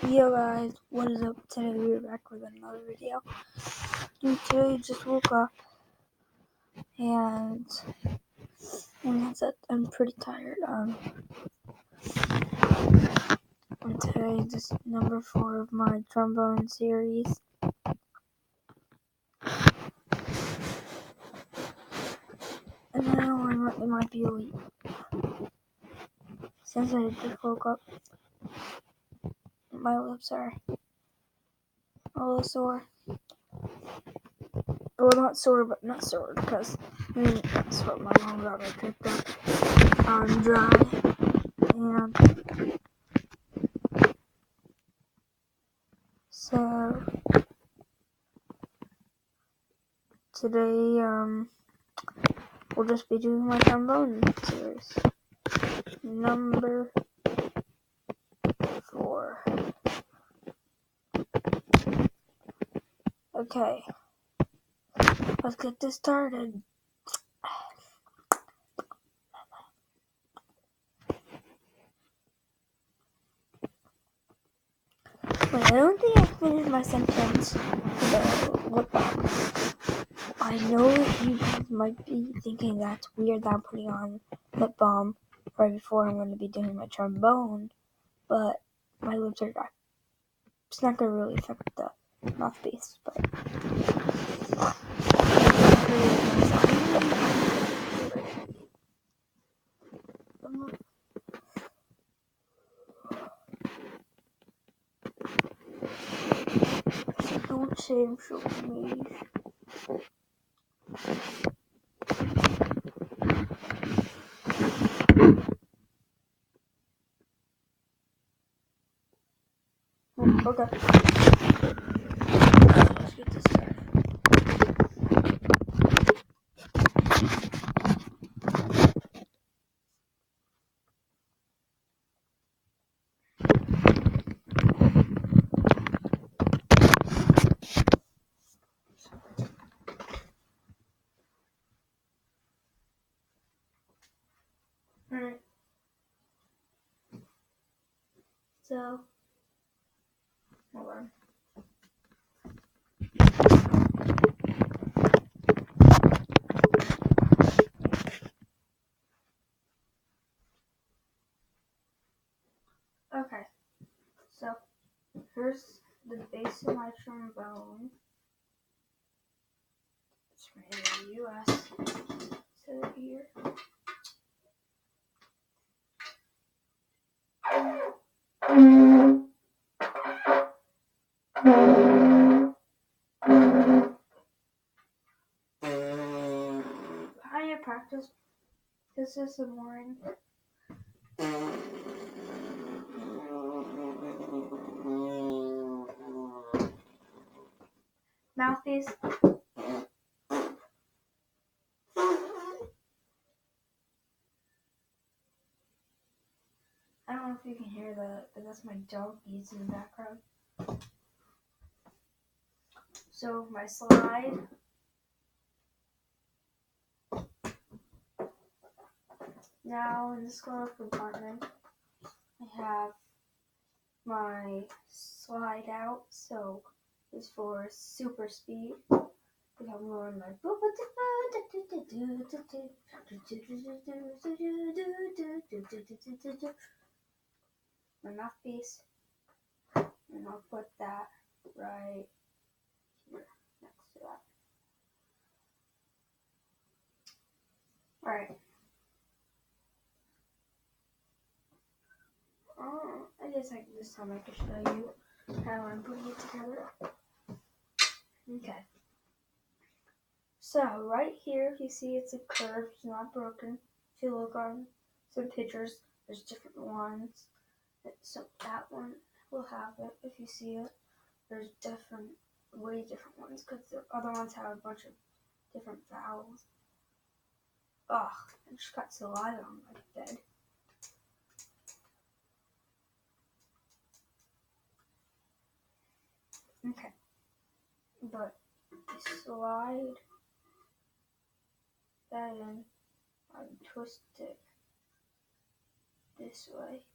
Yo guys, what is up? Today we're back with another video. And today I just woke up and that's it. I'm pretty tired. And today this is number 4 of my trombone series. And now it might be late. Since I just woke up, my lips are a little sore. Well, not sore, but not sore, because that's what my mom got me picked up. I'm dry, and so today, we'll just be doing my trombone series. Number 4. Okay, let's get this started. Wait, I don't think I finished my sentence for the lip balm. I know you guys might be thinking that's weird that I'm putting on lip balm right before I'm going to be doing my trombone, but my lips are dry. It's not going to really affect the mouthpiece, but don't say I'm showing me. Okay. Let's get this started. Alright. So, hold on. Okay, so here's the base of my trombone. It's made in the US. So here. How do you practice? This is the morning. Mouthpiece. I don't know if you can hear that, but that's my doggies in the background. So my slide. Now in this glove compartment, I have my slide out. So it's for super speed. We have more on my mouthpiece, and I'll put that right here next to that. Alright. I guess this time I can show you how I'm putting it together. Okay. So right here, if you see it's a curve, it's not broken. If you look on some pictures, there's different ones. So that one will have it. If you see it, there's way different ones, because the other ones have a bunch of different vowels. Ugh, I just got saliva on my bed. Okay, but you slide that in and twist it this way.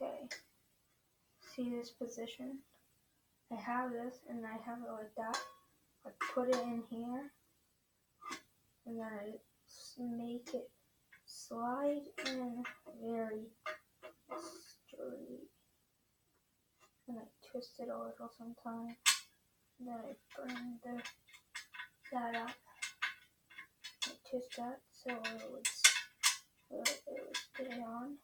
Okay. See this position? I have this and I have it like that. I put it in here and then I make it slide in very straight. And I twist it a little sometimes. And then I bring that up. I twist that so it would stay on.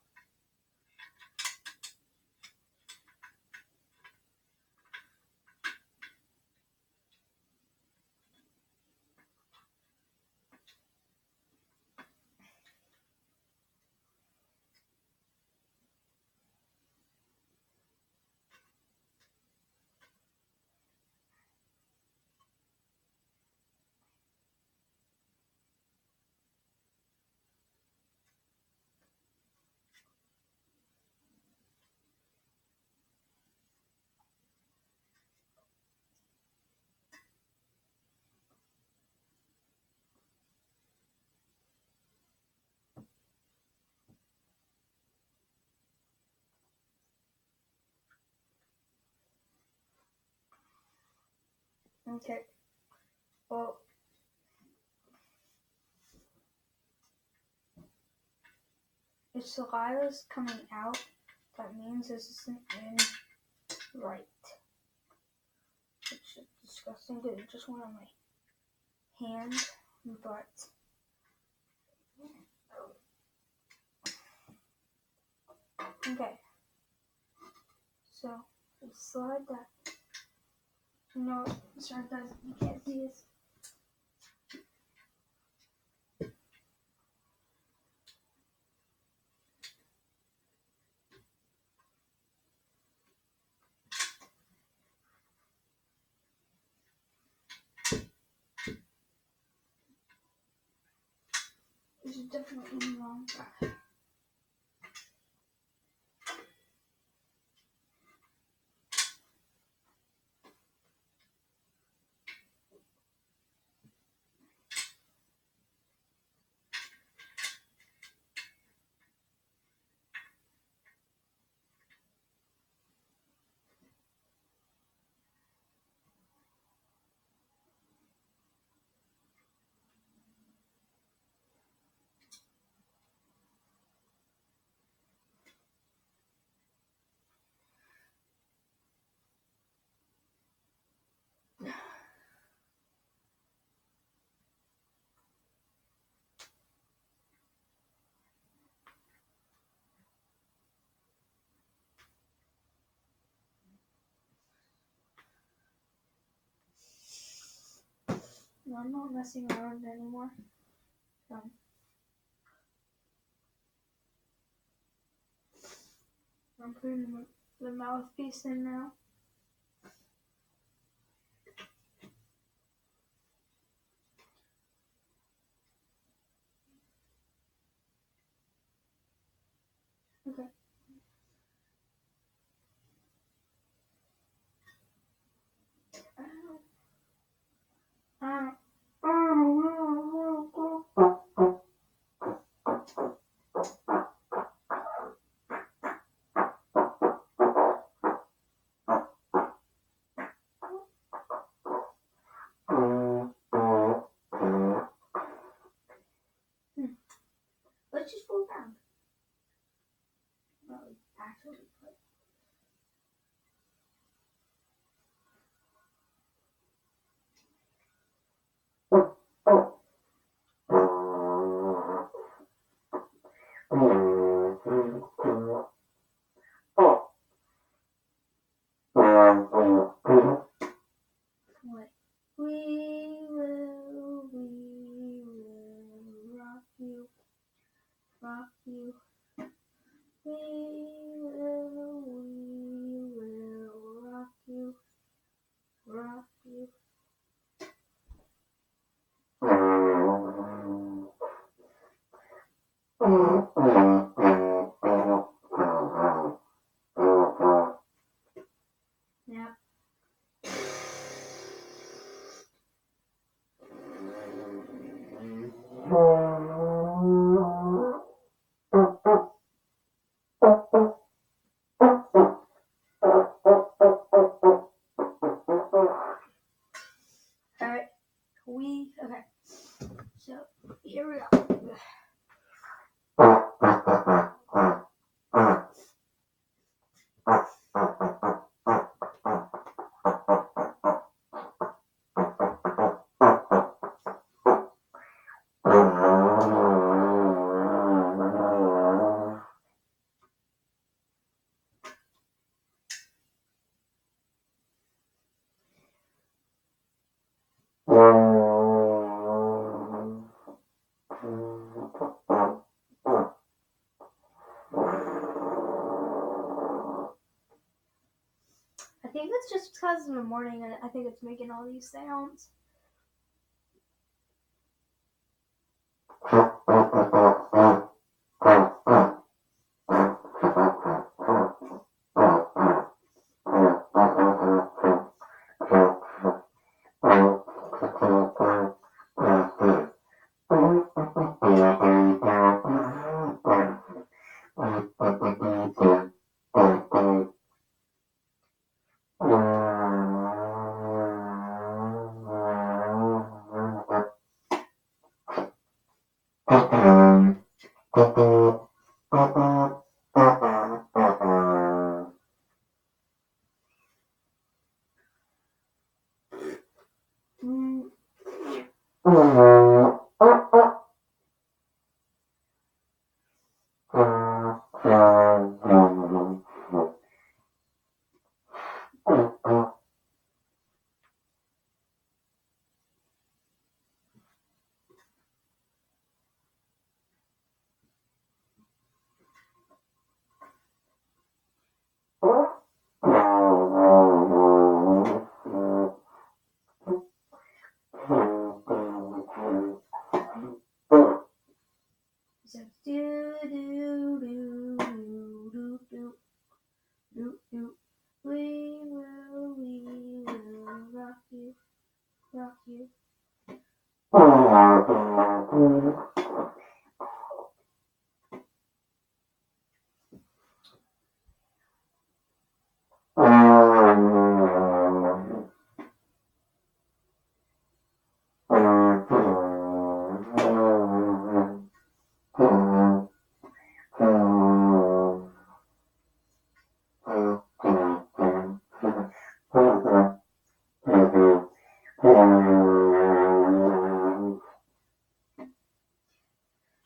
Okay. Well, if saliva's coming out, that means this isn't in right. Which is disgusting because it just went on my hand, but okay. So we slide that. No, sorry guys, you can't see this. This is definitely wrong. No, I'm not messing around anymore. I'm putting the mouthpiece in now. Okay. Let's just fold down. Actually, what? We will rock you, rock you. We will rock you, rock you. Yeah. it's just because it's in the morning and I think it's making all these sounds. So do do do do do do do. We will rock you, rock you.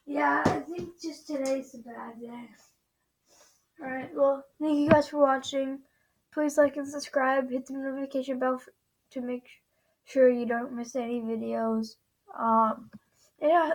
Yeah, I think just today's a bad day. Alright, well, thank you guys for watching. Please like and subscribe. Hit the notification bell to make sure you don't miss any videos. Yeah,